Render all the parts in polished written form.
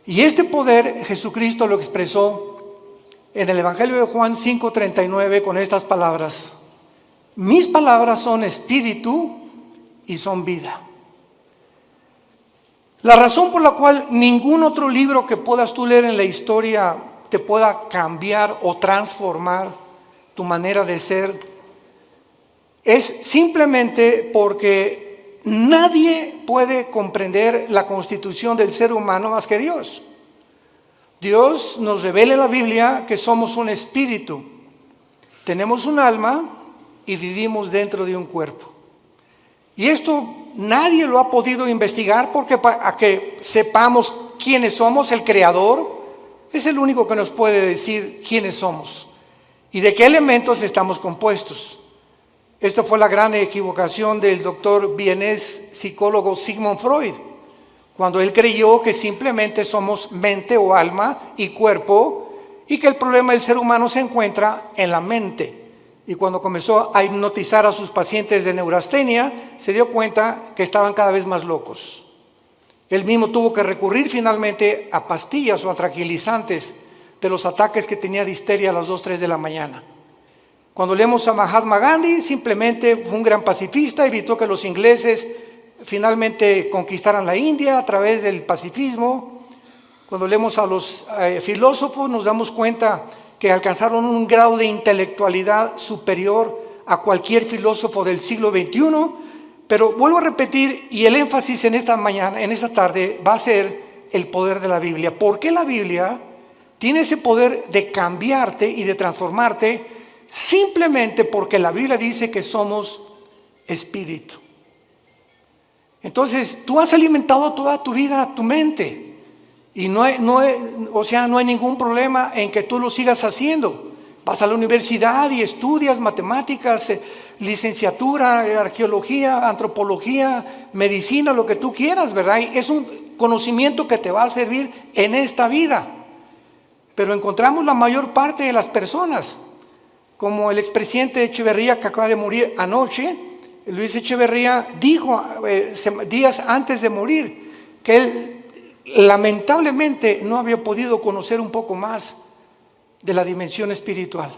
Y este poder Jesucristo lo expresó en el Evangelio de Juan 5:39 con estas palabras: mis palabras son espíritu y son vida. La razón por la cual ningún otro libro que puedas tú leer en la historia te pueda cambiar o transformar tu manera de ser es simplemente porque nadie puede comprender la constitución del ser humano más que Dios. Dios nos revela en la Biblia que somos un espíritu, tenemos un alma y vivimos dentro de un cuerpo. Y esto nadie lo ha podido investigar, porque para que sepamos quiénes somos, el Creador es el único que nos puede decir quiénes somos y de qué elementos estamos compuestos. Esto fue la gran equivocación del doctor vienés psicólogo Sigmund Freud, cuando él creyó que simplemente somos mente o alma y cuerpo, y que el problema del ser humano se encuentra en la mente. Y cuando comenzó a hipnotizar a sus pacientes de neurastenia, se dio cuenta que estaban cada vez más locos. Él mismo tuvo que recurrir finalmente a pastillas o a tranquilizantes de los ataques que tenía de histeria a las 2, 3 de la mañana. Cuando leemos a Mahatma Gandhi, simplemente fue un gran pacifista, evitó que los ingleses finalmente conquistaran la India a través del pacifismo. Cuando leemos a los filósofos, nos damos cuenta que alcanzaron un grado de intelectualidad superior a cualquier filósofo del siglo XXI. Pero vuelvo a repetir, y el énfasis en esta mañana, en esta tarde, va a ser el poder de la Biblia. ¿Por qué la Biblia tiene ese poder de cambiarte y de transformarte? Simplemente porque la Biblia dice que somos espíritu. Entonces, tú has alimentado toda tu vida tu mente. Y no hay ningún problema en que tú lo sigas haciendo. Vas a la universidad y estudias matemáticas, licenciatura, arqueología, antropología, medicina, lo que tú quieras, ¿verdad? Y es un conocimiento que te va a servir en esta vida. Pero encontramos la mayor parte de las personas, como el expresidente Echeverría, que acaba de morir anoche. Luis Echeverría dijo días antes de morir que él lamentablemente no había podido conocer un poco más de la dimensión espiritual.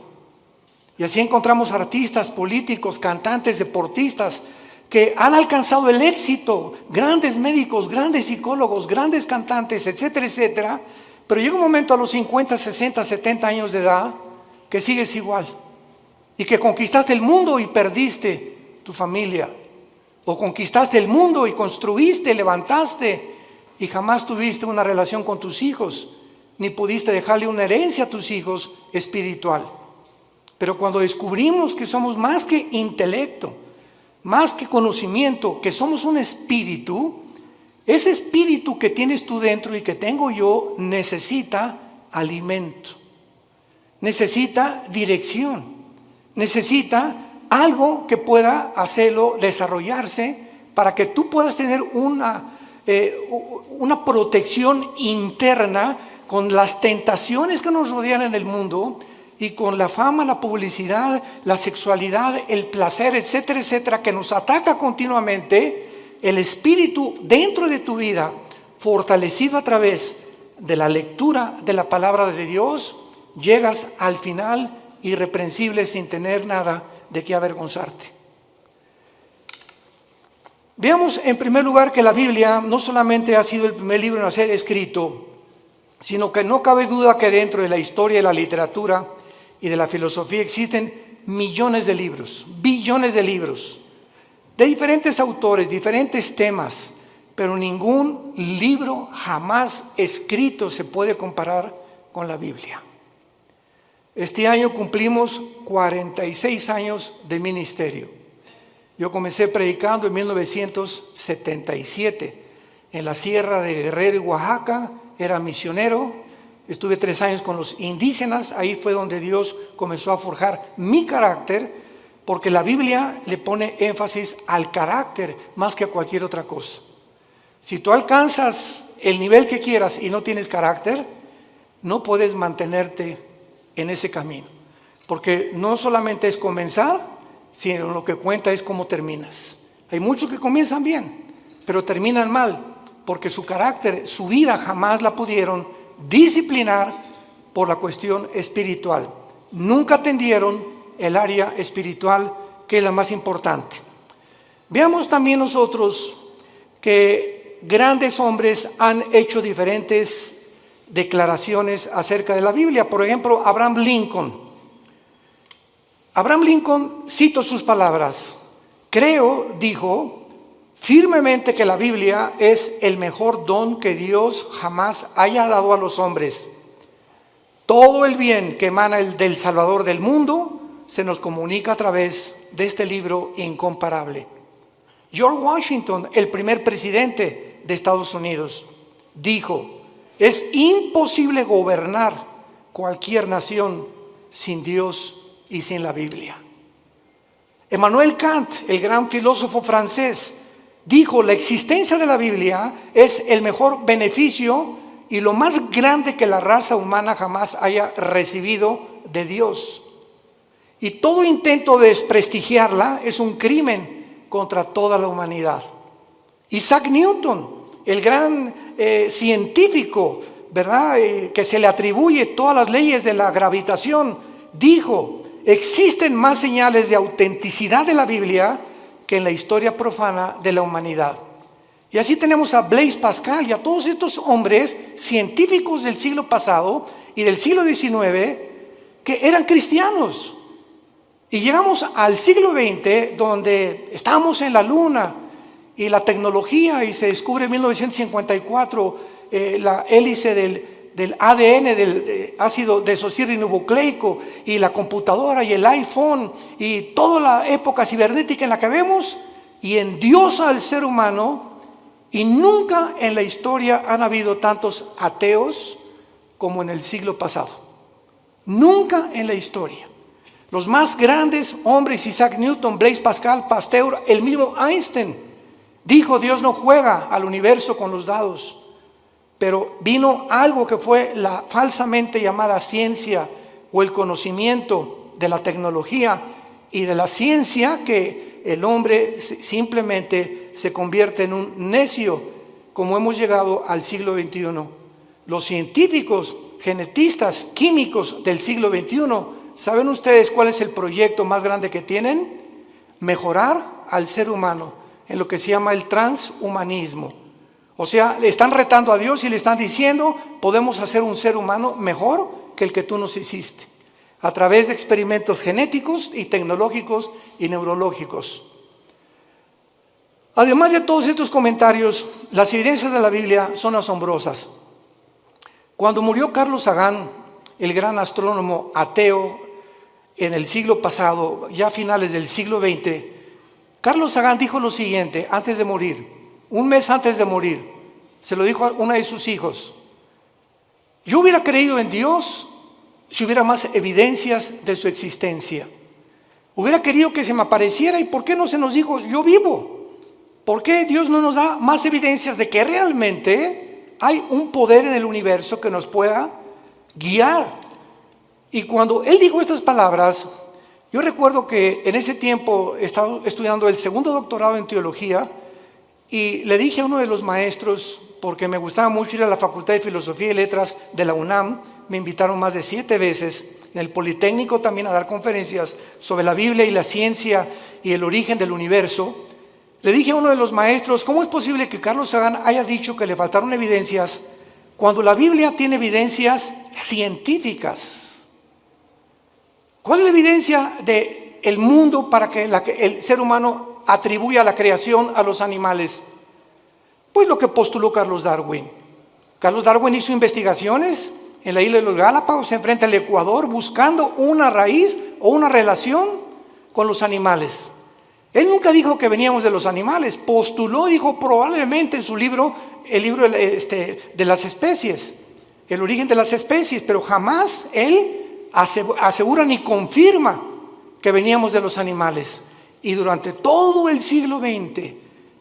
Y así encontramos artistas, políticos, cantantes, deportistas que han alcanzado el éxito, grandes médicos, grandes psicólogos, grandes cantantes, etcétera, etcétera. Pero llega un momento a los 50, 60, 70 años de edad que sigues igual, y que conquistaste el mundo y perdiste tu familia, o conquistaste el mundo y construiste, levantaste, y jamás tuviste una relación con tus hijos, ni pudiste dejarle una herencia a tus hijos espiritual. Pero cuando descubrimos que somos más que intelecto, más que conocimiento, que somos un espíritu, ese espíritu que tienes tú dentro y que tengo yo necesita alimento, necesita dirección, necesita algo que pueda hacerlo desarrollarse para que tú puedas tener una protección interna con las tentaciones que nos rodean en el mundo y con la fama, la publicidad, la sexualidad, el placer, etcétera, etcétera, que nos ataca continuamente. El espíritu dentro de tu vida, fortalecido a través de la lectura de la palabra de Dios, llegas al final irreprensible sin tener nada de qué avergonzarte. Veamos en primer lugar que la Biblia no solamente ha sido el primer libro en ser escrito, sino que no cabe duda que dentro de la historia, de la literatura y de la filosofía existen millones de libros, billones de libros, de diferentes autores, diferentes temas, pero ningún libro jamás escrito se puede comparar con la Biblia. Este año cumplimos 46 años de ministerio. Yo comencé predicando en 1977 en la Sierra de Guerrero y Oaxaca. Era misionero, estuve 3 años con los indígenas. Ahí fue donde Dios comenzó a forjar mi carácter, porque la Biblia le pone énfasis al carácter más que a cualquier otra cosa. Si tú alcanzas el nivel que quieras y no tienes carácter, no puedes mantenerte en ese camino, porque no solamente es comenzar, sino lo que cuenta es cómo terminas. Hay muchos que comienzan bien, pero terminan mal, porque su carácter, su vida jamás la pudieron disciplinar por la cuestión espiritual. Nunca atendieron el área espiritual, que es la más importante. Veamos también nosotros que grandes hombres han hecho diferentes declaraciones acerca de la Biblia. Por ejemplo, Abraham Lincoln. Abraham Lincoln, cito sus palabras: creo, dijo, firmemente que la Biblia es el mejor don que Dios jamás haya dado a los hombres. Todo el bien que emana del Salvador del mundo se nos comunica a través de este libro incomparable. George Washington, el primer presidente de Estados Unidos, dijo: es imposible gobernar cualquier nación sin Dios y sin la Biblia. Emmanuel Kant, el gran filósofo francés, dijo: la existencia de la Biblia es el mejor beneficio y lo más grande que la raza humana jamás haya recibido de Dios. Y todo intento de desprestigiarla es un crimen contra toda la humanidad. Isaac Newton, el gran científico, ¿verdad? Que se le atribuye todas las leyes de la gravitación, dijo: existen más señales de autenticidad de la Biblia que en la historia profana de la humanidad. Y así tenemos a Blaise Pascal y a todos estos hombres científicos del siglo pasado y del siglo XIX que eran cristianos. Y llegamos al siglo XX, donde estamos en la luna y la tecnología, y se descubre en 1954 la hélice del ADN, del ácido desoxirribonucleico, y la computadora y el iPhone y toda la época cibernética en la que vemos, y endiosa al ser humano. Y nunca en la historia han habido tantos ateos como en el siglo pasado. Nunca en la historia. Los más grandes hombres, Isaac Newton, Blaise Pascal, Pasteur, el mismo Einstein, dijo: Dios no juega al universo con los dados. Pero vino algo que fue la falsamente llamada ciencia, o el conocimiento de la tecnología y de la ciencia, que el hombre simplemente se convierte en un necio, como hemos llegado al siglo XXI. Los científicos, genetistas, químicos del siglo XXI, ¿saben ustedes cuál es el proyecto más grande que tienen? Mejorar al ser humano en lo que se llama el transhumanismo. O sea, le están retando a Dios y le están diciendo: podemos hacer un ser humano mejor que el que tú nos hiciste, a través de experimentos genéticos y tecnológicos y neurológicos. Además de todos estos comentarios, las evidencias de la Biblia son asombrosas. Cuando murió Carlos Sagan, el gran astrónomo ateo en el siglo pasado, ya a finales del siglo XX, Carlos Sagan dijo lo siguiente antes de morir, un mes antes de morir. Se lo dijo a uno de sus hijos: yo hubiera creído en Dios si hubiera más evidencias de su existencia. Hubiera querido que se me apareciera. ¿Y por qué no se nos dijo: yo vivo? ¿Por qué Dios no nos da más evidencias de que realmente hay un poder en el universo que nos pueda guiar? Y cuando él dijo estas palabras, yo recuerdo que en ese tiempo estaba estudiando el segundo doctorado en teología, y le dije a uno de los maestros, porque me gustaba mucho ir a la Facultad de Filosofía y Letras de la UNAM, me invitaron más de 7 veces, en el Politécnico también, a dar conferencias sobre la Biblia y la ciencia y el origen del universo. Le dije a uno de los maestros: ¿cómo es posible que Carlos Sagan haya dicho que le faltaron evidencias cuando la Biblia tiene evidencias científicas? ¿Cuál es la evidencia del mundo para que el ser humano atribuya la creación a los animales? Pues lo que postuló Carlos Darwin. Carlos Darwin hizo investigaciones en la isla de los Galápagos, enfrente al Ecuador, buscando una raíz o una relación con los animales. Él nunca dijo que veníamos de los animales, postuló, dijo probablemente en su libro, el libro de las especies, el origen de las especies, pero jamás él asegura ni confirma que veníamos de los animales. Y durante todo el siglo XX,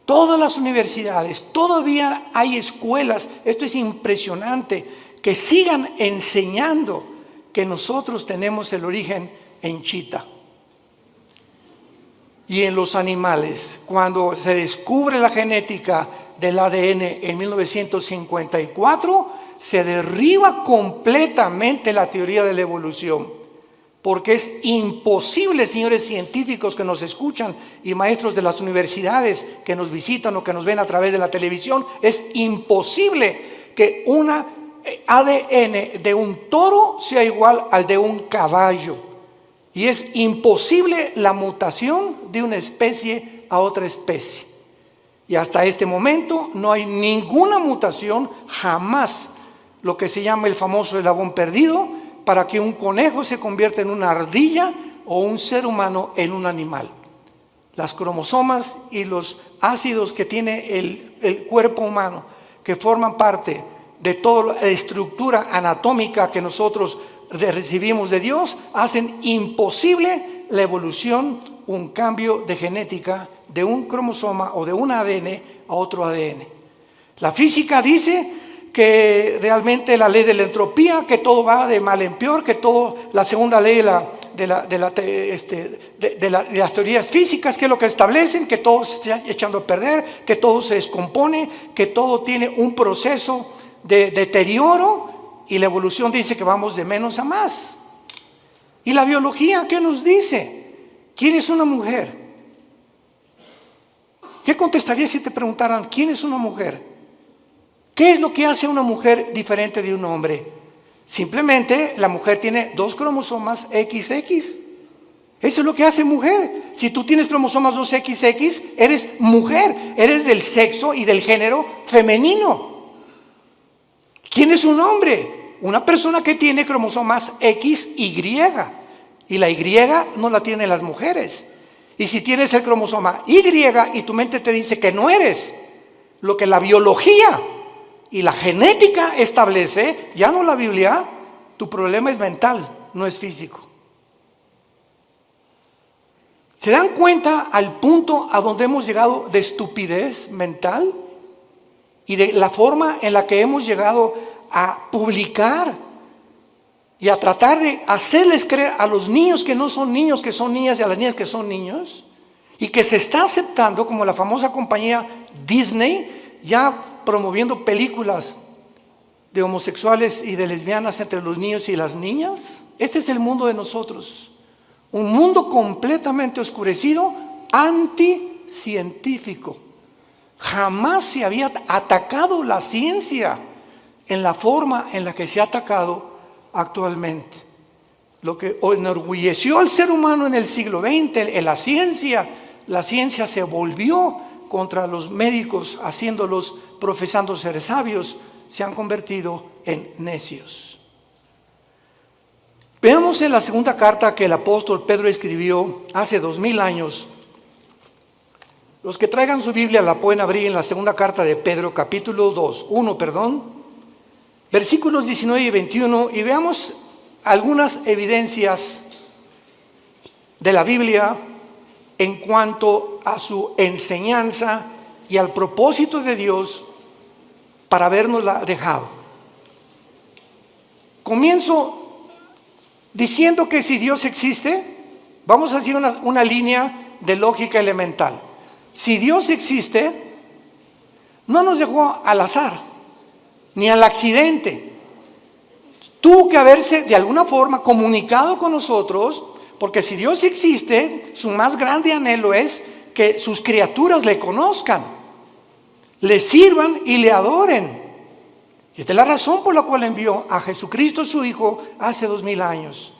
todas las universidades, todavía hay escuelas, esto es impresionante, que sigan enseñando que nosotros tenemos el origen en Chita y en los animales. Cuando se descubre la genética del ADN en 1954, se derriba completamente la teoría de la evolución. Porque es imposible, señores científicos que nos escuchan y maestros de las universidades que nos visitan o que nos ven a través de la televisión, es imposible que una ADN de un toro sea igual al de un caballo. Y es imposible la mutación de una especie a otra especie. Y hasta este momento no hay ninguna mutación, jamás, lo que se llama el famoso eslabón perdido, para que un conejo se convierta en una ardilla o un ser humano en un animal. Las cromosomas y los ácidos que tiene el cuerpo humano, que forman parte de toda la estructura anatómica que nosotros recibimos de Dios, hacen imposible la evolución, un cambio de genética de un cromosoma o de un ADN a otro ADN. La física dice que realmente la ley de la entropía, que todo va de mal en peor, que todo, la segunda ley de las teorías físicas, que es lo que establecen, que todo se está echando a perder, que todo se descompone, que todo tiene un proceso de deterioro, y la evolución dice que vamos de menos a más. ¿Y la biología qué nos dice? ¿Quién es una mujer? ¿Qué contestarías si te preguntaran quién es una mujer? ¿Qué es lo que hace a una mujer diferente de un hombre? Simplemente la mujer tiene 2 cromosomas XX. Eso es lo que hace mujer. Si tú tienes cromosomas 2XX, eres mujer, eres del sexo y del género femenino. ¿Quién es un hombre? Una persona que tiene cromosomas XY. Y la Y no la tienen las mujeres. Y si tienes el cromosoma Y y tu mente te dice que no eres lo que la biología y la genética establece, ya no la Biblia, tu problema es mental, no es físico. ¿Se dan cuenta al punto a donde hemos llegado de estupidez mental? Y de la forma en la que hemos llegado a publicar y a tratar de hacerles creer a los niños que no son niños, que son niñas, y a las niñas que son niños, y que se está aceptando, como la famosa compañía Disney, ya promoviendo películas de homosexuales y de lesbianas entre los niños y las niñas. Este es el mundo de nosotros, un mundo completamente oscurecido, anticientífico. Jamás se había atacado la ciencia en la forma en la que se ha atacado actualmente. Lo que enorgulleció al ser humano en el siglo XX, en la ciencia se volvió contra los médicos, haciéndolos, profesando ser sabios, se han convertido en necios. Veamos en la segunda carta que el apóstol Pedro escribió hace 2000 años. Los que traigan su Biblia la pueden abrir en la segunda carta de Pedro, capítulo 1, versículos 19 y 21, y veamos algunas evidencias de la Biblia en cuanto a su enseñanza y al propósito de Dios para habernosla dejado. Comienzo diciendo que si Dios existe, vamos a hacer una línea de lógica elemental. Si Dios existe, no nos dejó al azar, ni al accidente. Tuvo que haberse de alguna forma comunicado con nosotros, porque si Dios existe, su más grande anhelo es que sus criaturas le conozcan, le sirvan y le adoren. Y esta es la razón por la cual envió a Jesucristo su Hijo hace 2000 años,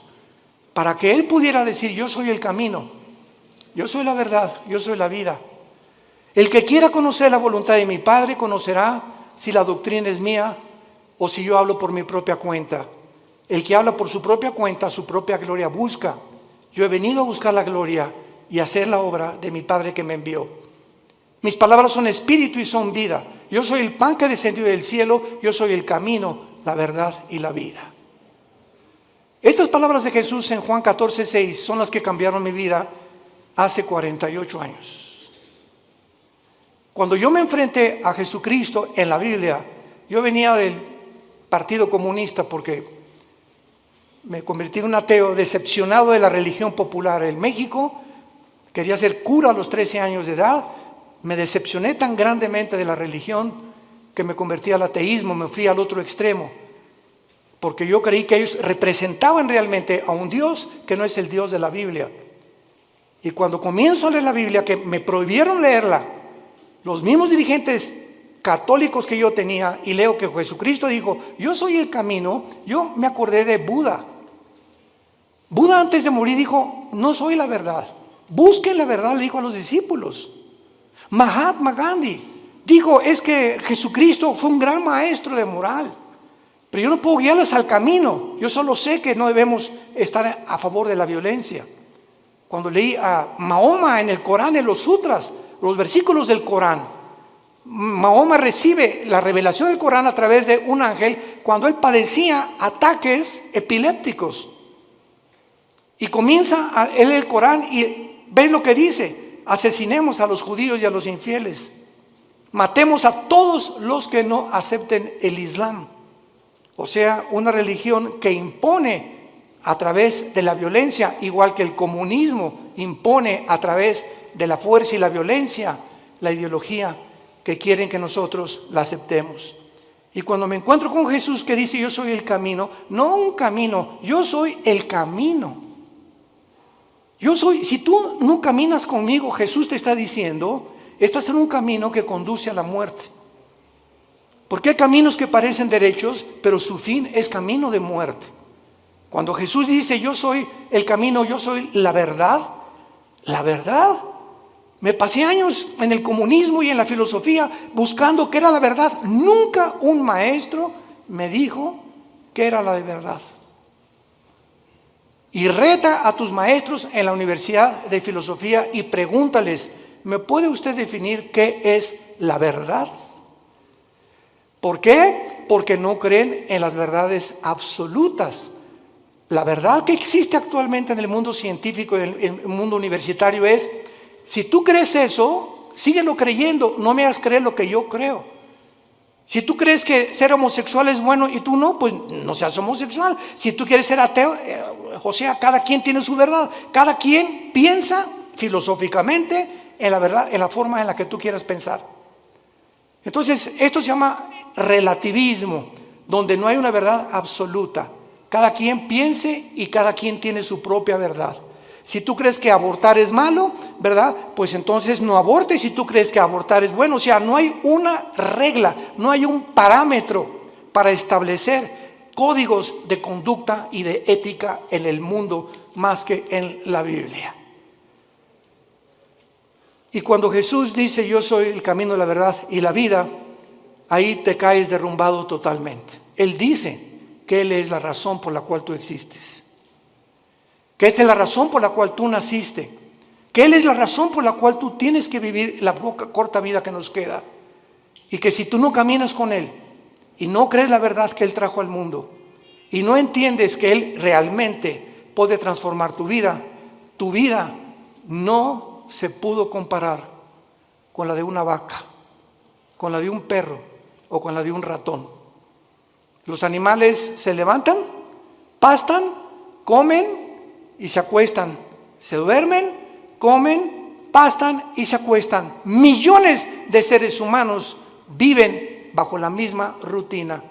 para que Él pudiera decir: yo soy el camino, yo soy la verdad, yo soy la vida. El que quiera conocer la voluntad de mi Padre conocerá si la doctrina es mía o si yo hablo por mi propia cuenta. El que habla por su propia cuenta, su propia gloria busca. Yo he venido a buscar la gloria y a hacer la obra de mi Padre que me envió. Mis palabras son espíritu y son vida. Yo soy el pan que descendió del cielo, yo soy el camino, la verdad y la vida. Estas palabras de Jesús en Juan 14:6 son las que cambiaron mi vida hace 48 años. Cuando yo me enfrenté a Jesucristo en la Biblia, yo venía del Partido Comunista porque me convertí en un ateo decepcionado de la religión popular en México. Quería ser cura a los 13 años de edad, Me decepcioné tan grandemente de la religión que me convertí al ateísmo, me fui al otro extremo, porque yo creí que ellos representaban realmente a un Dios que no es el Dios de la Biblia. Y cuando comienzo a leer la Biblia, que me prohibieron leerla, los mismos dirigentes católicos que yo tenía, y leo que Jesucristo dijo, yo soy el camino, yo me acordé de Buda. Buda antes de morir dijo, no soy la verdad, busquen la verdad, le dijo a los discípulos. Mahatma Gandhi dijo, es que Jesucristo fue un gran maestro de moral, pero yo no puedo guiarles al camino, yo solo sé que no debemos estar a favor de la violencia. Cuando leí a Mahoma en el Corán, en los sutras, los versículos del Corán, Mahoma recibe la revelación del Corán a través de un ángel cuando él padecía ataques epilépticos. Y comienza a leer el Corán y ve lo que dice: asesinemos a los judíos y a los infieles, matemos a todos los que no acepten el Islam. O sea, una religión que impone a través de la violencia, igual que el comunismo impone a través de la fuerza y la violencia, la ideología que quieren que nosotros la aceptemos. Y cuando me encuentro con Jesús que dice yo soy el camino, no un camino, yo soy el camino. Yo soy, si tú no caminas conmigo, Jesús te está diciendo, estás en un camino que conduce a la muerte. Porque hay caminos que parecen derechos, pero su fin es camino de muerte. Cuando Jesús dice yo soy el camino, yo soy la verdad, me pasé años en el comunismo y en la filosofía buscando qué era la verdad. Nunca un maestro me dijo qué era la verdad. Y reta a tus maestros en la universidad de filosofía y pregúntales, ¿me puede usted definir qué es la verdad? ¿Por qué? Porque no creen en las verdades absolutas. La verdad que existe actualmente en el mundo científico y en el mundo universitario es, si tú crees eso, síguelo creyendo, no me hagas creer lo que yo creo. Si tú crees que ser homosexual es bueno y tú no, pues no seas homosexual. Si tú quieres ser ateo, o sea, cada quien tiene su verdad. Cada quien piensa filosóficamente en la verdad, en la forma en la que tú quieras pensar. Entonces, esto se llama relativismo, donde no hay una verdad absoluta. Cada quien piense y cada quien tiene su propia verdad. Si tú crees que abortar es malo, ¿verdad? Pues entonces no abortes. Si tú crees que abortar es bueno, o sea, no hay una regla, no hay un parámetro para establecer códigos de conducta y de ética en el mundo más que en la Biblia. Y cuando Jesús dice yo soy el camino, la verdad y la vida, ahí te caes derrumbado totalmente. Él dice que Él es la razón por la cual tú existes, que esta es la razón por la cual tú naciste, que Él es la razón por la cual tú tienes que vivir la corta vida que nos queda, y que si tú no caminas con Él y no crees la verdad que Él trajo al mundo y no entiendes que Él realmente puede transformar tu vida no se pudo comparar con la de una vaca, con la de un perro o con la de un ratón. Los animales se levantan, pastan, comen y se acuestan. Se duermen, comen, pastan y se acuestan. Millones de seres humanos viven bajo la misma rutina.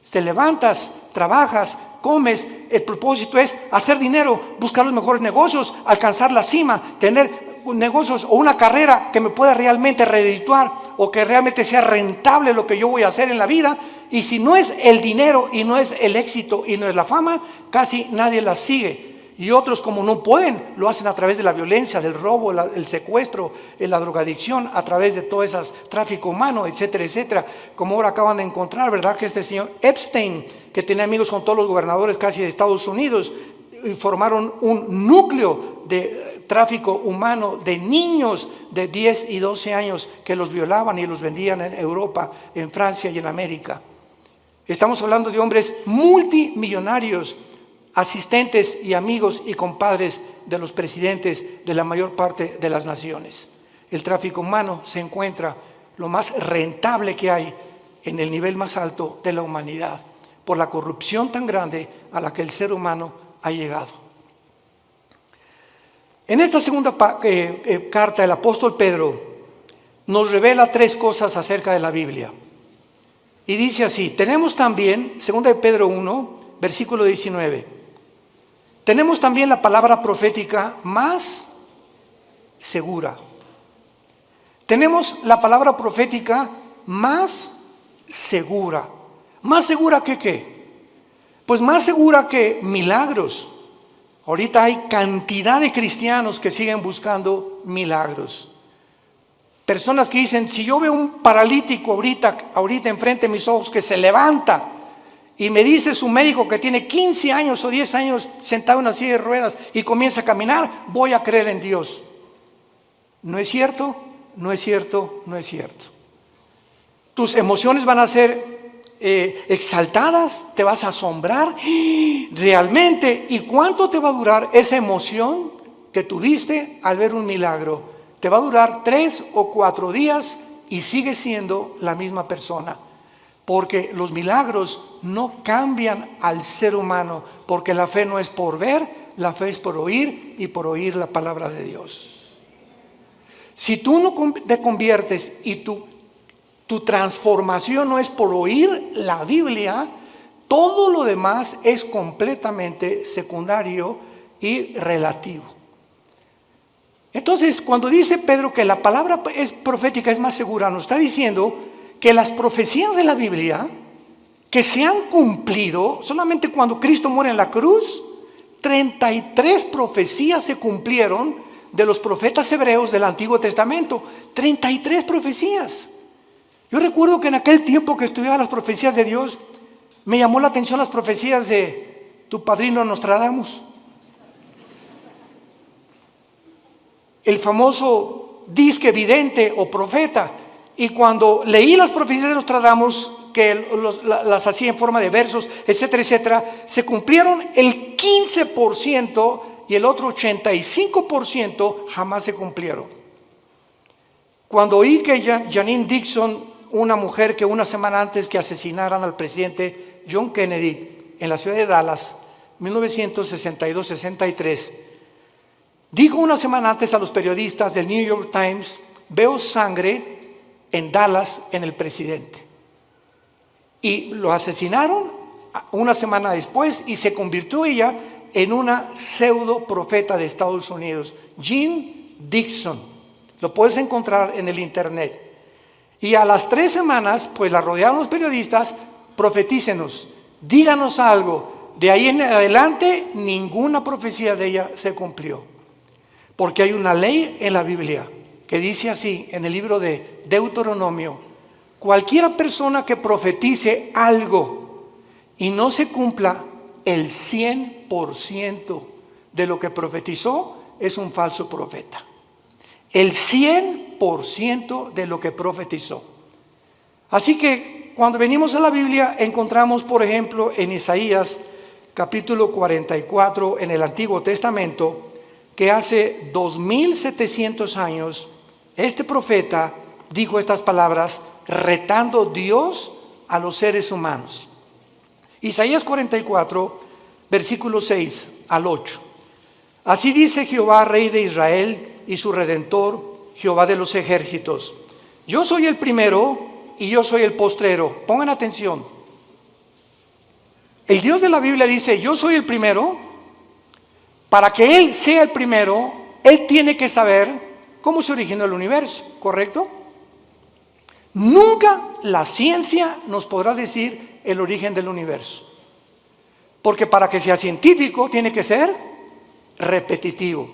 Te levantas, trabajas, comes. El propósito es hacer dinero, buscar los mejores negocios, alcanzar la cima, tener negocios o una carrera que me pueda realmente redituar o que realmente sea rentable lo que yo voy a hacer en la vida. Y si no es el dinero y no es el éxito y no es la fama, casi nadie la sigue. Y otros, como no pueden, lo hacen a través de la violencia, del robo, el secuestro, la drogadicción, a través de todo ese tráfico humano, etcétera, etcétera. Como ahora acaban de encontrar, ¿verdad? Que este señor Epstein, que tenía amigos con todos los gobernadores casi de Estados Unidos, y formaron un núcleo de tráfico humano de niños de 10 y 12 años que los violaban y los vendían en Europa, en Francia y en América. Estamos hablando de hombres multimillonarios, asistentes y amigos y compadres de los presidentes de la mayor parte de las naciones. El tráfico humano se encuentra lo más rentable que hay en el nivel más alto de la humanidad, por la corrupción tan grande a la que el ser humano ha llegado. En esta segunda carta, el apóstol Pedro nos revela tres cosas acerca de la Biblia. Y dice así, tenemos también, 2 de Pedro 1, versículo 19, tenemos también la palabra profética más segura. Tenemos la palabra profética más segura. ¿Más segura que qué? Pues más segura que milagros. Ahorita hay cantidad de cristianos que siguen buscando milagros. Personas que dicen, si yo veo un paralítico ahorita enfrente de mis ojos que se levanta y me dice su médico que tiene 15 años o 10 años sentado en una silla de ruedas y comienza a caminar, voy a creer en Dios. ¿No es cierto? No es cierto, no es cierto. Tus emociones van a ser exaltadas, te vas a asombrar realmente. ¿Y cuánto te va a durar esa emoción que tuviste al ver un milagro? Te va a durar 3 o 4 días y sigues siendo la misma persona. Porque los milagros no cambian al ser humano, porque la fe no es por ver, la fe es por oír y por oír la palabra de Dios. Si tú no te conviertes y tu transformación no es por oír la Biblia, todo lo demás es completamente secundario y relativo. Entonces, cuando dice Pedro que la palabra profética es más segura, nos está diciendo que las profecías de la Biblia que se han cumplido, solamente cuando Cristo muere en la cruz, 33 profecías se cumplieron de los profetas hebreos del Antiguo Testamento. 33 profecías. Yo recuerdo que en aquel tiempo que estudiaba las profecías de Dios, me llamó la atención las profecías de tu padrino Nostradamus. El famoso disque vidente o profeta. Y cuando leí las profecías de Nostradamus, que las hacía en forma de versos, etcétera, etcétera, se cumplieron el 15% y el otro 85% jamás se cumplieron. Cuando oí que Janine Dixon, una mujer que una semana antes que asesinaran al presidente John Kennedy en la ciudad de Dallas, 1962-63, dijo una semana antes a los periodistas del New York Times, veo sangre en Dallas en el presidente. Y lo asesinaron una semana después y se convirtió ella en una pseudo profeta de Estados Unidos, Jean Dixon. Lo puedes encontrar en el internet. Y a las 3 semanas, pues la rodearon los periodistas, profetícenos, díganos algo. De ahí en adelante, ninguna profecía de ella se cumplió. Porque hay una ley en la Biblia que dice así, en el libro de Deuteronomio, cualquiera persona que profetice algo y no se cumpla el 100% de lo que profetizó, es un falso profeta. El 100% de lo que profetizó. Así que cuando venimos a la Biblia encontramos, por ejemplo, en Isaías capítulo 44 en el Antiguo Testamento, que hace 2700 años este profeta dijo estas palabras retando Dios a los seres humanos. Isaías 44, versículo 6 al 8. Así dice Jehová, Rey de Israel y su Redentor, Jehová de los ejércitos. Yo soy el primero y yo soy el postrero. Pongan atención. El Dios de la Biblia dice, yo soy el primero. Para que Él sea el primero, Él tiene que saber cómo se originó el universo, ¿correcto? Nunca la ciencia nos podrá decir el origen del universo. Porque para que sea científico tiene que ser repetitivo.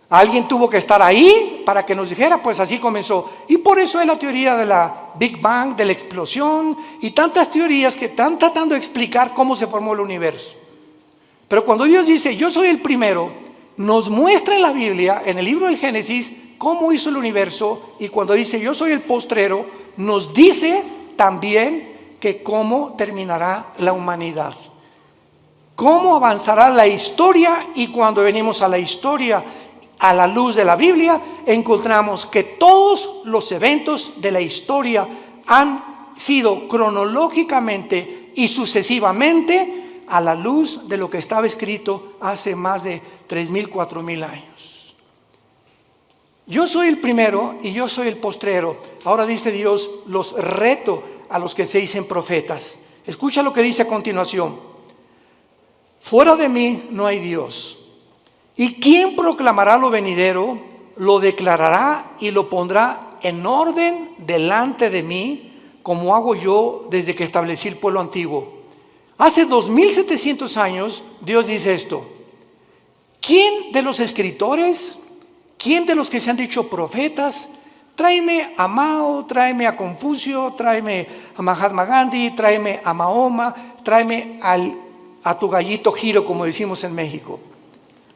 Alguien tuvo que estar ahí para que nos dijera, pues así comenzó. Y por eso es la teoría de la Big Bang, de la explosión y tantas teorías que están tratando de explicar cómo se formó el universo. Pero cuando Dios dice, yo soy el primero, nos muestra en la Biblia, en el libro del Génesis, cómo hizo el universo. Y cuando dice, yo soy el postrero, nos dice también que cómo terminará la humanidad. Cómo avanzará la historia. Y cuando venimos a la historia, a la luz de la Biblia, encontramos que todos los eventos de la historia han sido cronológicamente y sucesivamente a la luz de lo que estaba escrito hace más de 3,000, 4,000 años. Yo soy el primero y yo soy el postrero. Ahora dice Dios, los reto a los que se dicen profetas. Escucha lo que dice a continuación. Fuera de mí no hay Dios. ¿Y quién proclamará lo venidero? Lo declarará y lo pondrá en orden delante de mí, como hago yo desde que establecí el pueblo antiguo. Hace 2700 años Dios dice esto. ¿Quién de los escritores, quién de los que se han dicho profetas, tráeme a Mao, tráeme a Confucio, tráeme a Mahatma Gandhi, tráeme a Mahoma, tráeme a tu gallito Giro, como decimos en México?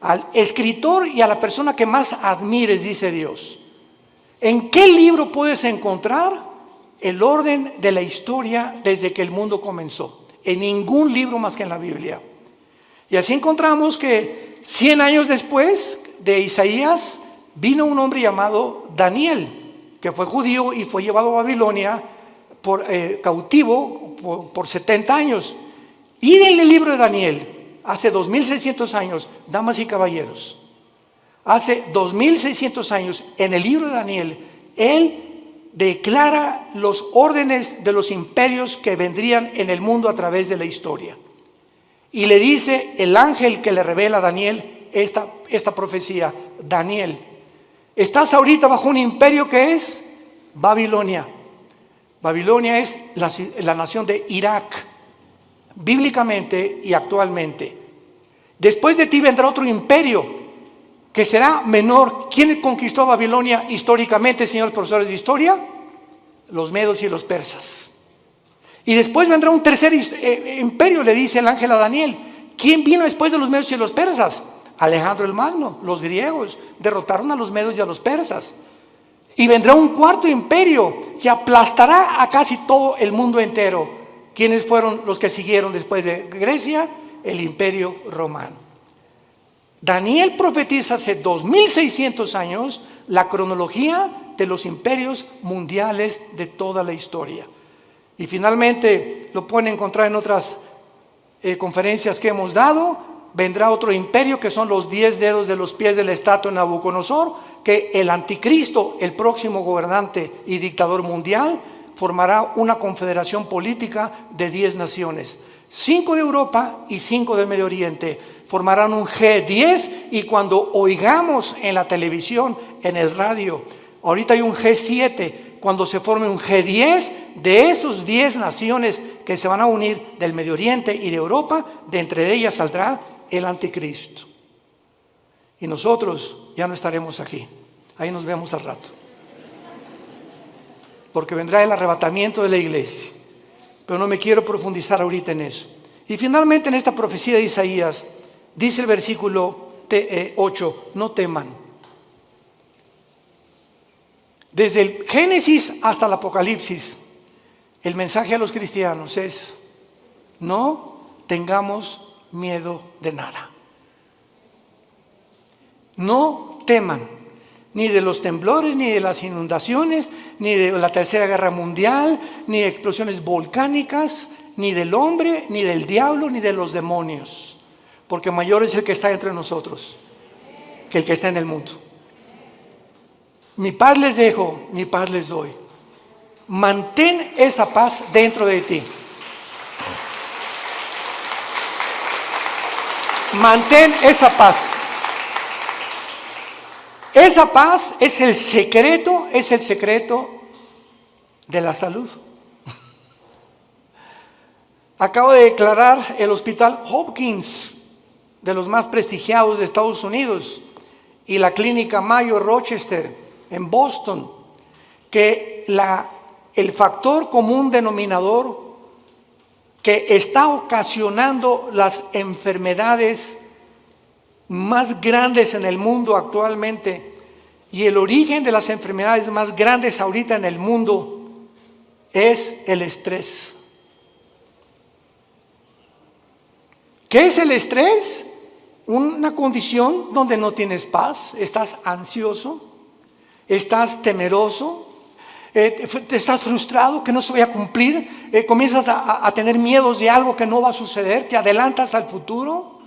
Al escritor y a la persona que más admires, dice Dios. ¿En qué libro puedes encontrar el orden de la historia desde que el mundo comenzó? En ningún libro más que en la Biblia. Y así encontramos que 100 años después de Isaías vino un hombre llamado Daniel, que fue judío y fue llevado a Babilonia cautivo por 70 años. Y en el libro de Daniel, hace 2600 años, damas y caballeros, hace 2600 años, en el libro de Daniel, él declara los órdenes de los imperios que vendrían en el mundo a través de la historia. Y le dice el ángel que le revela a Daniel esta profecía: Daniel, estás ahorita bajo un imperio que es Babilonia. Babilonia es la nación de Irak, bíblicamente y actualmente. Después de ti vendrá otro imperio que será menor. ¿Quién conquistó Babilonia históricamente, señores profesores de historia? Los medos y los persas. Y después vendrá un tercer imperio, le dice el ángel a Daniel. ¿Quién vino después de los medos y los persas? Alejandro el Magno. Los griegos derrotaron a los medos y a los persas. Y vendrá un cuarto imperio que aplastará a casi todo el mundo entero. ¿Quiénes fueron los que siguieron después de Grecia? El imperio romano. Daniel profetiza hace 2600 años la cronología de los imperios mundiales de toda la historia. Y finalmente lo pueden encontrar en otras conferencias que hemos dado. Vendrá otro imperio que son los 10 dedos de los pies de la estatua de Nabucodonosor, que el anticristo, el próximo gobernante y dictador mundial, formará una confederación política de 10 naciones, 5 de Europa y 5 del Medio Oriente. Formarán un G10 y cuando oigamos en la televisión, en el radio, ahorita hay un G7, cuando se forme un G10 de esos 10 naciones que se van a unir del Medio Oriente y de Europa, de entre ellas saldrá el anticristo. Y nosotros ya no estaremos aquí, ahí nos vemos al rato. Porque vendrá el arrebatamiento de la iglesia. Pero no me quiero profundizar ahorita en eso. Y finalmente en esta profecía de Isaías, dice el versículo 8, no teman. Desde el Génesis hasta el Apocalipsis, el mensaje a los cristianos es: no tengamos miedo de nada. No teman, ni de los temblores, ni de las inundaciones, ni de la Tercera Guerra Mundial, ni de explosiones volcánicas, ni del hombre, ni del diablo, ni de los demonios. Porque mayor es el que está entre nosotros que el que está en el mundo. Mi paz les dejo, mi paz les doy. Mantén esa paz dentro de ti. Mantén esa paz. Esa paz es el secreto de la salud. Acabo de declarar el Hospital Hopkins, de los más prestigiados de Estados Unidos, y la Clínica Mayo Rochester en Boston, que el factor común denominador que está ocasionando las enfermedades más grandes en el mundo actualmente y el origen de las enfermedades más grandes ahorita en el mundo es el estrés. ¿Qué es el estrés? Una condición donde no tienes paz, estás ansioso, estás temeroso, estás frustrado que no se vaya a cumplir, comienzas a tener miedos de algo que no va a suceder, te adelantas al futuro.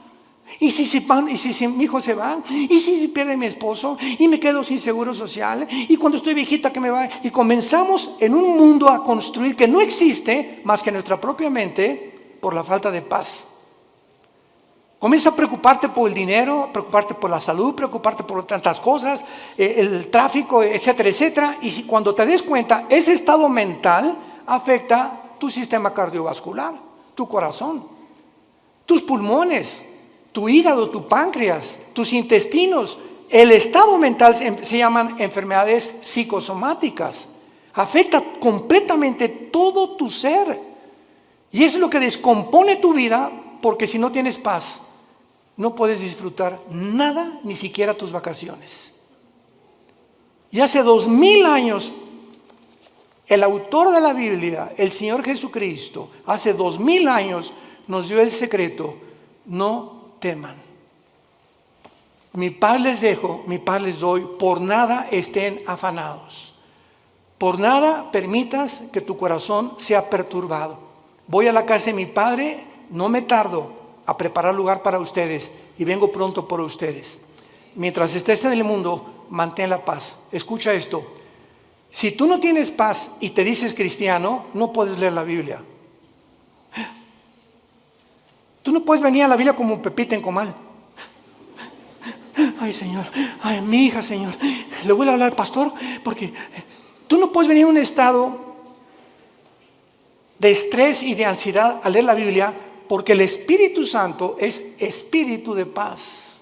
¿Y si mi hijo se va? ¿Y si se pierde mi esposo? ¿Y me quedo sin seguro social? ¿Y cuando estoy viejita que me va? Y comenzamos en un mundo a construir que no existe más que nuestra propia mente por la falta de paz. Comienza a preocuparte por el dinero, preocuparte por la salud, preocuparte por tantas cosas, el tráfico, etcétera, etcétera. Y si cuando te des cuenta, ese estado mental afecta tu sistema cardiovascular, tu corazón, tus pulmones, tu hígado, tu páncreas, tus intestinos. El estado mental se llaman enfermedades psicosomáticas. Afecta completamente todo tu ser. Y es lo que descompone tu vida, porque si no tienes paz, no puedes disfrutar nada, ni siquiera tus vacaciones. Y hace 2000 años, el autor de la Biblia, el Señor Jesucristo, hace 2000 años nos dio el secreto: no teman. Mi paz les dejo, mi paz les doy, por nada estén afanados. Por nada permitas que tu corazón sea perturbado. Voy a la casa de mi Padre, no me tardo a preparar lugar para ustedes y vengo pronto por ustedes. Mientras estés en el mundo, mantén la paz. Escucha esto: si tú no tienes paz y te dices cristiano, no puedes leer la Biblia. Tú no puedes venir a la Biblia como un Pepita en comal. Ay, Señor, ay, mi hija, Señor, le voy a hablar al pastor, porque tú no puedes venir en un estado de estrés y de ansiedad a leer la Biblia, porque el Espíritu Santo es espíritu de paz.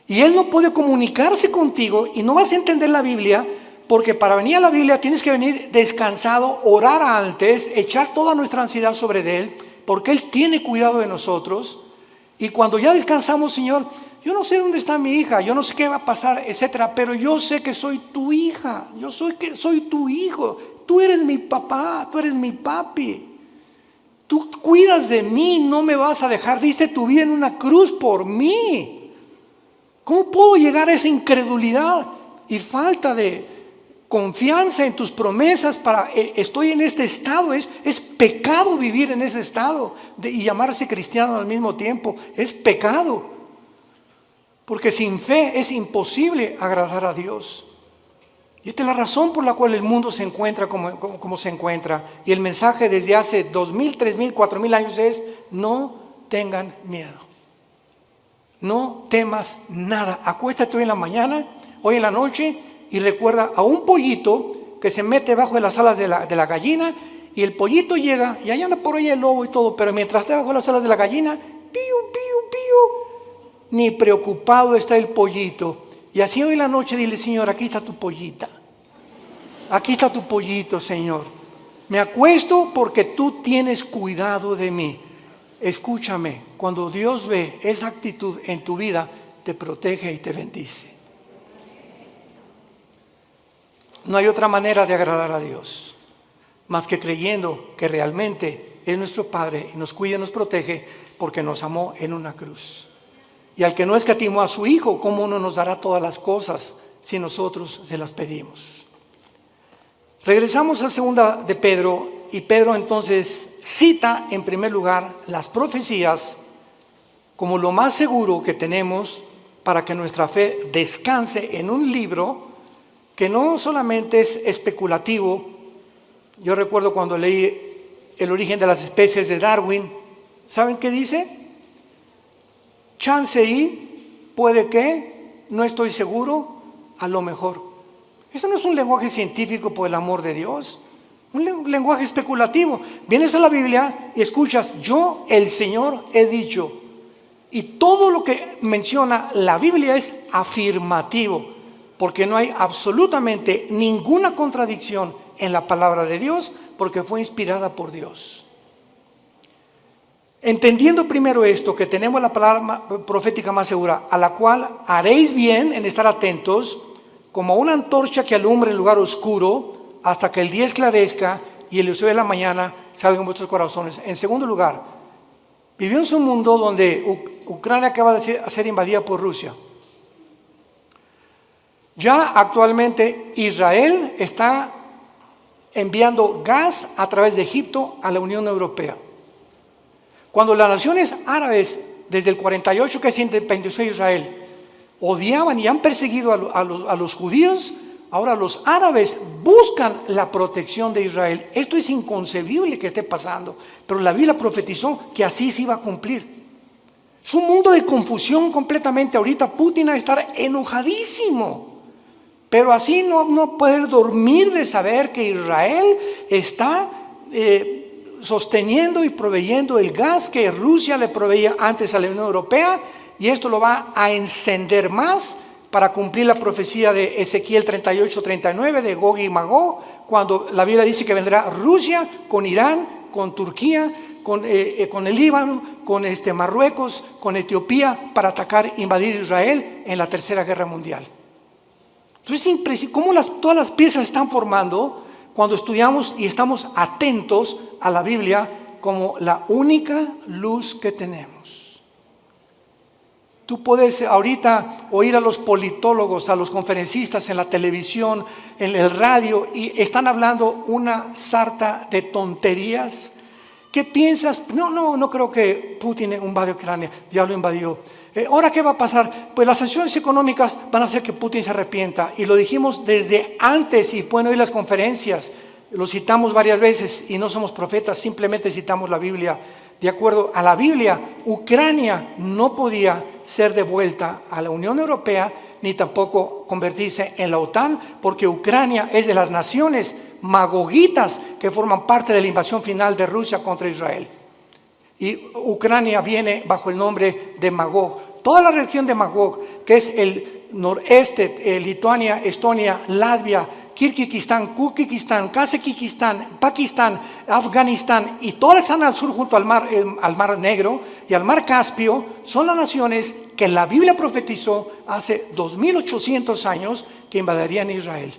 Y Él no puede comunicarse contigo y no vas a entender la Biblia, porque para venir a la Biblia tienes que venir descansado, orar antes, echar toda nuestra ansiedad sobre Él, porque Él tiene cuidado de nosotros. Y cuando ya descansamos, Señor, yo no sé dónde está mi hija, yo no sé qué va a pasar, etcétera, pero yo sé que soy tu hija, soy tu hijo, tú eres mi papá, tú eres mi papi. Tú cuidas de mí, no me vas a dejar, diste tu vida en una cruz por mí. ¿Cómo puedo llegar a esa incredulidad y falta de confianza en tus promesas estoy en este estado? Es pecado vivir en ese estado y llamarse cristiano al mismo tiempo. Es pecado, porque sin fe es imposible agradar a Dios. Y esta es la razón por la cual el mundo se encuentra como se encuentra. Y el mensaje desde hace 2000, 3000, 4000 años es: no tengan miedo. No temas nada. Acuéstate hoy en la mañana, hoy en la noche, y recuerda a un pollito que se mete bajo de las alas de la gallina, y el pollito llega, y allá anda por ahí el lobo y todo, pero mientras está bajo las alas de la gallina, pío, pío, pío, ni preocupado está el pollito. Y así hoy en la noche dile: Señor, aquí está tu pollita. Aquí está tu pollito, Señor. Me acuesto porque tú tienes cuidado de mí. Escúchame, cuando Dios ve esa actitud en tu vida, te protege y te bendice. No hay otra manera de agradar a Dios más que creyendo que realmente es nuestro Padre y nos cuida y nos protege porque nos amó en una cruz. Y al que no escatimó a su Hijo, ¿cómo no nos dará todas las cosas si nosotros se las pedimos? Regresamos a segunda de Pedro, y Pedro entonces cita en primer lugar las profecías como lo más seguro que tenemos para que nuestra fe descanse en un libro que no solamente es especulativo. Yo recuerdo cuando leí El origen de las especies de Darwin, ¿saben qué dice? Chance y, puede que, no estoy seguro, a lo mejor. Eso no es un lenguaje científico, por el amor de Dios. Un lenguaje especulativo. Vienes a la Biblia y escuchas: yo, el Señor, he dicho. Y todo lo que menciona la Biblia es afirmativo, porque no hay absolutamente ninguna contradicción en la palabra de Dios, porque fue inspirada por Dios. Entendiendo primero esto, que tenemos la palabra profética más segura, a la cual haréis bien en estar atentos, como una antorcha que alumbre en lugar oscuro, hasta que el día esclarezca y el lucero de la mañana salga en vuestros corazones. En segundo lugar, vivimos en un mundo donde Ucrania acaba de ser invadida por Rusia. Ya actualmente Israel está enviando gas a través de Egipto a la Unión Europea. Cuando las naciones árabes desde el 48 que se independizó Israel, odiaban y han perseguido a los judíos, ahora los árabes buscan la protección de Israel. Esto es inconcebible que esté pasando, pero la Biblia profetizó que así se iba a cumplir. Es un mundo de confusión completamente. Ahorita Putin va a estar enojadísimo, pero así no poder dormir de saber que Israel está sosteniendo y proveyendo el gas que Rusia le proveía antes a la Unión Europea, y esto lo va a encender más para cumplir la profecía de Ezequiel 38-39 de Gog y Magog, cuando la Biblia dice que vendrá Rusia con Irán, con Turquía, con el Líbano, con Marruecos, con Etiopía, para atacar, invadir Israel en la Tercera Guerra Mundial. Entonces es impresionante cómo todas las piezas están formando cuando estudiamos y estamos atentos a la Biblia como la única luz que tenemos. Tú puedes ahorita oír a los politólogos, a los conferencistas en la televisión, en el radio, y están hablando una sarta de tonterías. ¿Qué piensas? No creo que Putin invadió Ucrania, ya lo invadió. ¿Ahora qué va a pasar? Pues las sanciones económicas van a hacer que Putin se arrepienta, y lo dijimos desde antes, y pueden oír las conferencias, lo citamos varias veces, y no somos profetas, simplemente citamos la Biblia. De acuerdo a la Biblia, Ucrania no podía ser devuelta a la Unión Europea, ni tampoco convertirse en la OTAN, porque Ucrania es de las naciones magogitas que forman parte de la invasión final de Rusia contra Israel. Y Ucrania viene bajo el nombre de Magog. Toda la región de Magog, que es el noreste, Lituania, Estonia, Latvia, Kirguistán, Kuzbekistán, Kazajistán, Pakistán, Afganistán y todas las que están al sur junto al mar Negro y al mar Caspio, son las naciones que la Biblia profetizó hace 2800 años que invadirían Israel.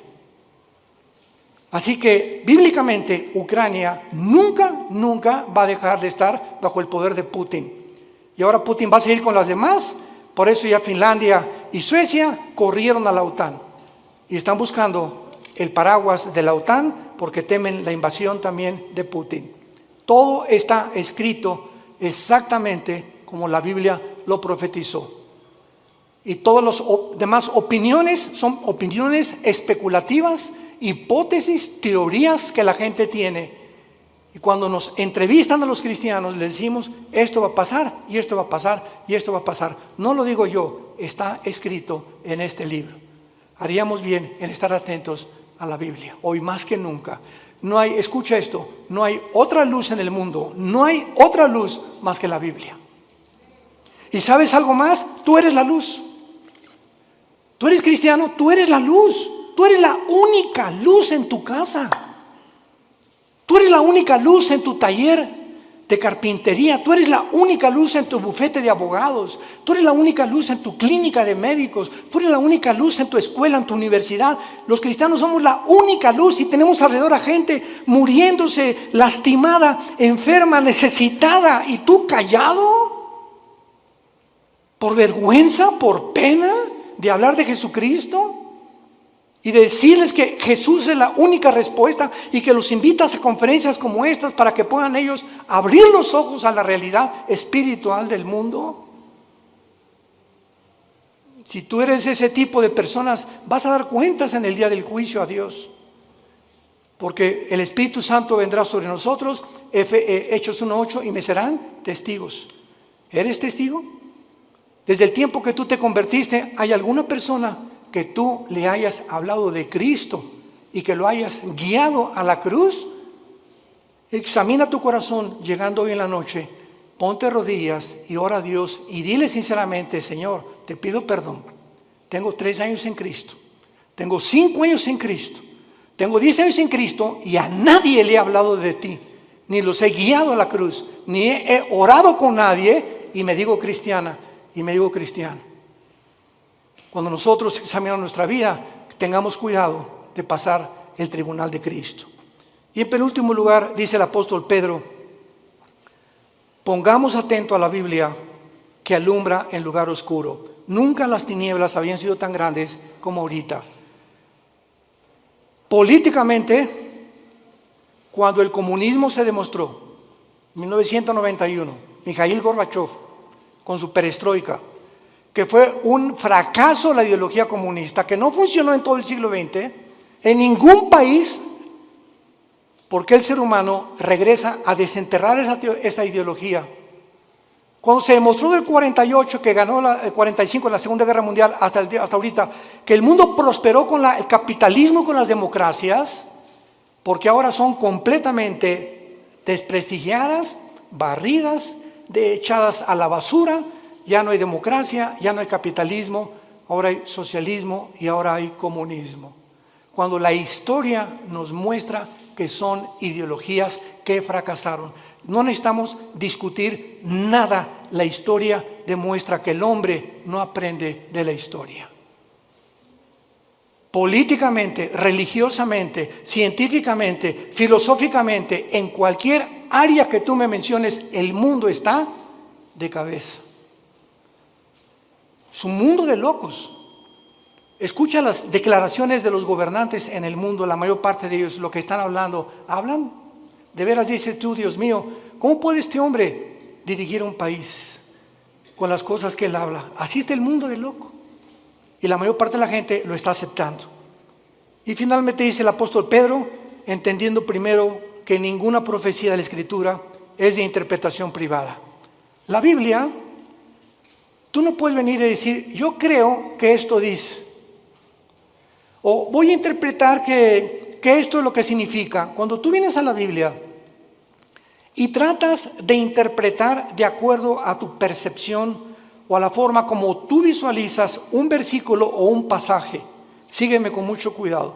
Así que bíblicamente Ucrania nunca va a dejar de estar bajo el poder de Putin. Y ahora Putin va a seguir con las demás, por eso ya Finlandia y Suecia corrieron a la OTAN y están buscando el paraguas de la OTAN porque temen la invasión también de Putin. Todo está escrito exactamente como la Biblia lo profetizó. Y todas las demás opiniones son opiniones especulativas, hipótesis, teorías que la gente tiene. Y cuando nos entrevistan a los cristianos, les decimos, esto va a pasar, y esto va a pasar, y esto va a pasar. No lo digo yo, está escrito en este libro. Haríamos bien en estar atentos a la Biblia, hoy más que nunca. No hay, escucha esto, no hay otra luz en el mundo, no hay otra luz más que la Biblia. ¿Y sabes algo más? Tú eres la luz. Tú eres cristiano, tú eres la luz. Tú eres la única luz en tu casa. Tú eres la única luz en tu taller de carpintería. Tú eres la única luz en tu bufete de abogados. Tú eres la única luz en tu clínica de médicos. Tú eres la única luz en tu escuela, en tu universidad. Los cristianos somos la única luz y tenemos alrededor a gente muriéndose, lastimada, enferma, necesitada. ¿Y tú callado? ¿Por vergüenza, por pena de hablar de Jesucristo? Y decirles que Jesús es la única respuesta y que los invitas a conferencias como estas para que puedan ellos abrir los ojos a la realidad espiritual del mundo. Si tú eres ese tipo de personas, vas a dar cuentas en el día del juicio a Dios. Porque el Espíritu Santo vendrá sobre nosotros, Hechos 1:8, y me serán testigos. ¿Eres testigo? Desde el tiempo que tú te convertiste, ¿hay alguna persona que tú le hayas hablado de Cristo y que lo hayas guiado a la cruz? Examina tu corazón llegando hoy en la noche, ponte rodillas y ora a Dios y dile sinceramente: Señor, te pido perdón. Tengo 3 años en Cristo, tengo 5 años en Cristo, tengo 10 años en Cristo y a nadie le he hablado de ti, ni los he guiado a la cruz, ni he orado con nadie y me digo cristiana y me digo cristiano. Cuando nosotros examinamos nuestra vida, tengamos cuidado de pasar el tribunal de Cristo. Y en penúltimo lugar, dice el apóstol Pedro, pongamos atento a la Biblia que alumbra en lugar oscuro. Nunca las tinieblas habían sido tan grandes como ahorita. Políticamente, cuando el comunismo se demostró, en 1991, Mikhail Gorbachev, con su perestroika, que fue un fracaso la ideología comunista, que no funcionó en todo el siglo XX, en ningún país, porque el ser humano regresa a desenterrar esa ideología. Cuando se demostró del 48, que ganó el 45 en la Segunda Guerra Mundial, hasta ahorita, que el mundo prosperó con el capitalismo, con las democracias, porque ahora son completamente desprestigiadas, barridas, echadas a la basura. Ya no hay democracia, ya no hay capitalismo, ahora hay socialismo y ahora hay comunismo. Cuando la historia nos muestra que son ideologías que fracasaron. No necesitamos discutir nada, la historia demuestra que el hombre no aprende de la historia. Políticamente, religiosamente, científicamente, filosóficamente, en cualquier área que tú me menciones, el mundo está de cabeza. Es un mundo de locos. Escucha las declaraciones de los gobernantes en el mundo, la mayor parte de ellos, lo que están hablando. Hablan, de veras dices tú, Dios mío, ¿cómo puede este hombre dirigir un país con las cosas que él habla? Así está el mundo de loco. Y la mayor parte de la gente lo está aceptando. Y finalmente dice el apóstol Pedro, entendiendo primero que ninguna profecía de la Escritura es de interpretación privada. La Biblia, tú no puedes venir y decir, yo creo que esto dice. O voy a interpretar que esto es lo que significa. Cuando tú vienes a la Biblia y tratas de interpretar de acuerdo a tu percepción o a la forma como tú visualizas un versículo o un pasaje, sígueme con mucho cuidado,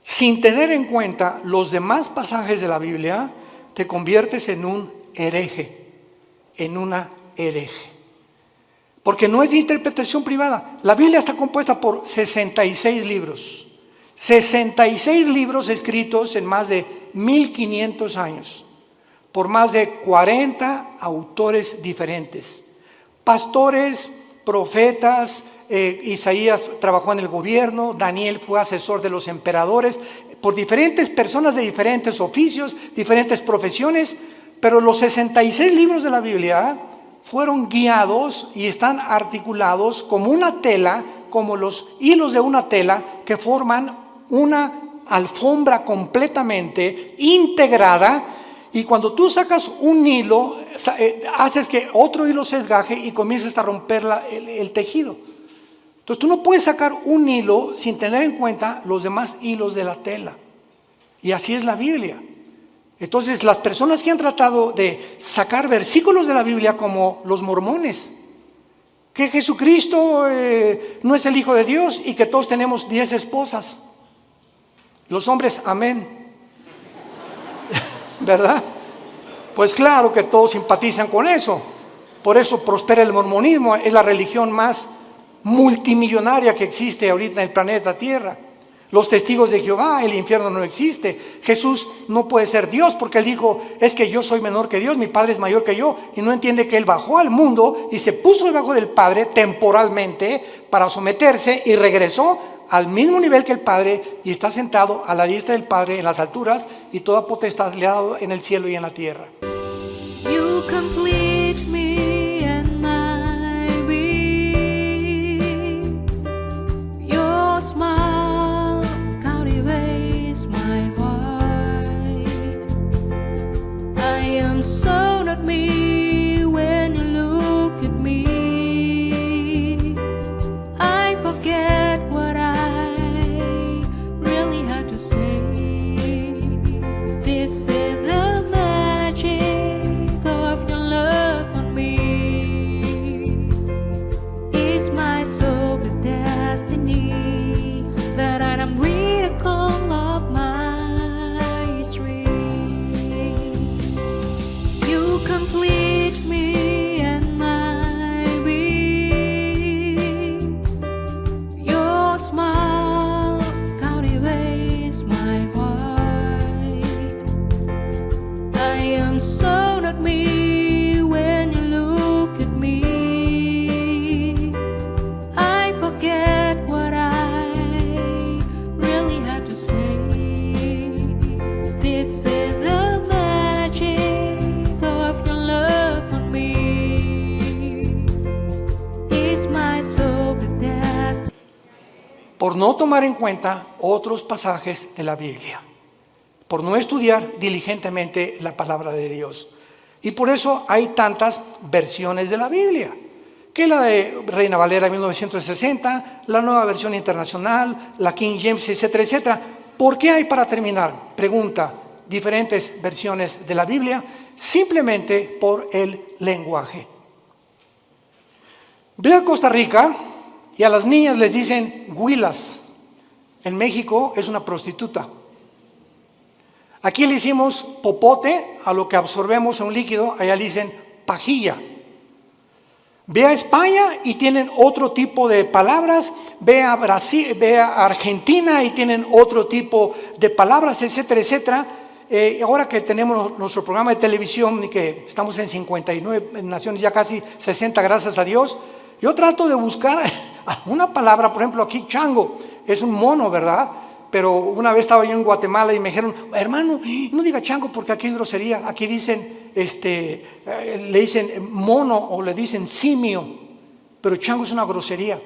sin tener en cuenta los demás pasajes de la Biblia, te conviertes en un hereje, en una hereje. Porque no es de interpretación privada. La Biblia está compuesta por 66 libros. 66 libros escritos en más de 1500 años. Por más de 40 autores diferentes. Pastores, profetas, Isaías trabajó en el gobierno, Daniel fue asesor de los emperadores, por diferentes personas de diferentes oficios, diferentes profesiones. Pero los 66 libros de la Biblia fueron guiados y están articulados como una tela, como los hilos de una tela que forman una alfombra completamente integrada. Y cuando tú sacas un hilo, haces que otro hilo se desgaje y comienzas a romper el tejido. Entonces tú no puedes sacar un hilo sin tener en cuenta los demás hilos de la tela. Y así es la Biblia. Entonces las personas que han tratado de sacar versículos de la Biblia, como los mormones, que Jesucristo no es el Hijo de Dios y que todos tenemos 10 esposas. Los hombres, amén. ¿Verdad? Pues claro que todos simpatizan con eso. Por eso prospera el mormonismo, es la religión más multimillonaria que existe ahorita en el planeta Tierra. Los testigos de Jehová, el infierno no existe. Jesús no puede ser Dios porque él dijo, es que yo soy menor que Dios, mi Padre es mayor que yo. Y no entiende que él bajó al mundo y se puso debajo del Padre temporalmente para someterse y regresó al mismo nivel que el Padre y está sentado a la diestra del Padre en las alturas y toda potestad le ha dado en el cielo y en la tierra. You complete me and my being. Your smile captivates my heart. I am so not me when you look at me. I forget what I really had to say. This is the magic por no tomar en cuenta otros pasajes de la Biblia, por no estudiar diligentemente la palabra de Dios. Y por eso hay tantas versiones de la Biblia, que la de Reina Valera 1960, la Nueva Versión Internacional, la King James, etcétera, etcétera. ¿Por qué hay, para terminar, pregunta, diferentes versiones de la Biblia? Simplemente por el lenguaje. Ve a Costa Rica y a las niñas les dicen huilas. En México es una prostituta. Aquí le hicimos popote a lo que absorbemos en un líquido, allá le dicen pajilla. Ve a España y tienen otro tipo de palabras, ve a Brasil, ve a Argentina y tienen otro tipo de palabras, etcétera, etcétera. Ahora que tenemos nuestro programa de televisión y que estamos en 59 naciones, ya casi 60, gracias a Dios, yo trato de buscar una palabra. Por ejemplo, aquí chango es un mono, ¿verdad? Pero una vez estaba yo en Guatemala y me dijeron, hermano, no diga chango porque aquí es grosería. Aquí dicen, le dicen mono o le dicen simio, pero chango es una grosería.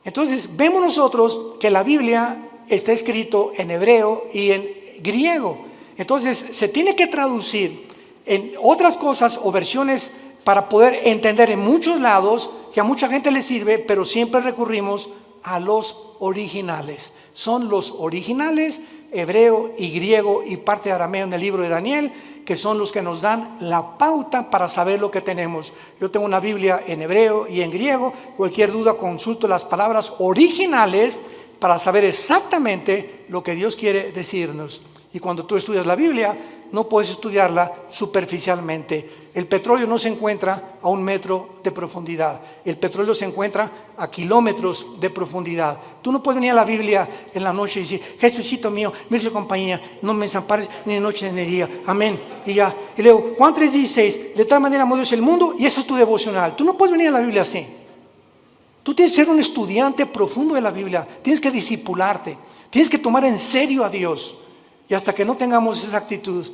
Entonces vemos nosotros que la Biblia está escrito en hebreo y en griego. Entonces se tiene que traducir en otras cosas o versiones para poder entender en muchos lados, que a mucha gente le sirve, pero siempre recurrimos a los originales. Son los originales, hebreo y griego y parte de arameo en el libro de Daniel, que son los que nos dan la pauta para saber lo que tenemos. Yo tengo una Biblia en hebreo y en griego. Cualquier duda, consulto las palabras originales para saber exactamente lo que Dios quiere decirnos. Y cuando tú estudias la Biblia, no puedes estudiarla superficialmente. El petróleo no se encuentra a 1 metro de profundidad. El petróleo se encuentra a kilómetros de profundidad. Tú no puedes venir a la Biblia en la noche y decir, Jesucito mío, mire compañía, no me desampares ni de noche ni de día. Amén. Y ya. Y luego, Juan 3:16, de tal manera amó Dios el mundo, y eso es tu devocional. Tú no puedes venir a la Biblia así. Tú tienes que ser un estudiante profundo de la Biblia. Tienes que discipularte. Tienes que tomar en serio a Dios. Y hasta que no tengamos esa actitud,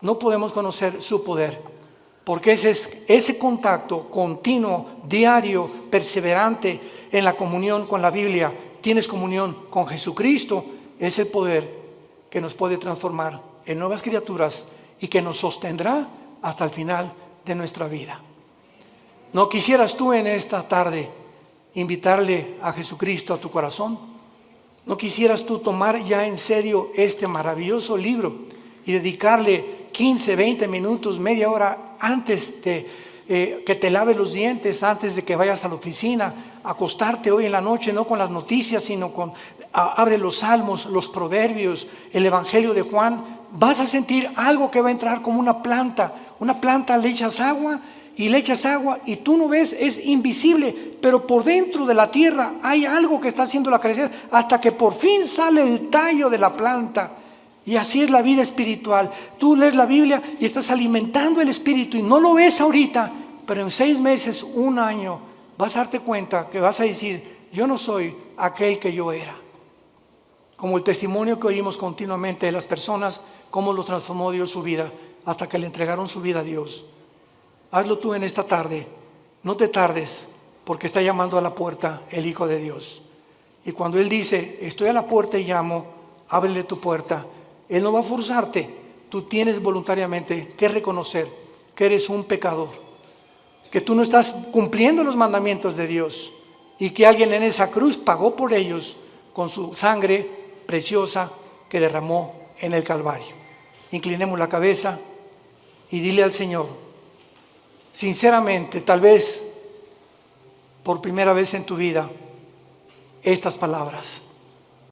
no podemos conocer su poder. Porque ese contacto continuo, diario, perseverante en la comunión con la Biblia, tienes comunión con Jesucristo, es el poder que nos puede transformar en nuevas criaturas y que nos sostendrá hasta el final de nuestra vida. ¿No quisieras tú en esta tarde invitarle a Jesucristo a tu corazón? ¿No quisieras tú tomar ya en serio este maravilloso libro y dedicarle 15, 20 minutos, media hora antes de que te lave los dientes, antes de que vayas a la oficina, acostarte hoy en la noche, no con las noticias, sino abre los salmos, los proverbios, el evangelio de Juan? Vas a sentir algo que va a entrar como una planta. Una planta le echas agua y tú no ves, es invisible, pero por dentro de la tierra hay algo que está haciéndola crecer hasta que por fin sale el tallo de la planta. Y así es la vida espiritual. Tú lees la Biblia y estás alimentando el espíritu y no lo ves ahorita, pero en 6 meses, 1 año, vas a darte cuenta que vas a decir, yo no soy aquel que yo era. Como el testimonio que oímos continuamente de las personas, cómo lo transformó Dios su vida hasta que le entregaron su vida a Dios. Hazlo tú en esta tarde, no te tardes, porque está llamando a la puerta el Hijo de Dios. Y cuando Él dice, estoy a la puerta y llamo, ábrele tu puerta. Él no va a forzarte, tú tienes voluntariamente que reconocer que eres un pecador, que tú no estás cumpliendo los mandamientos de Dios y que alguien en esa cruz pagó por ellos con su sangre preciosa que derramó en el Calvario. Inclinemos la cabeza y dile al Señor, sinceramente, tal vez por primera vez en tu vida, estas palabras.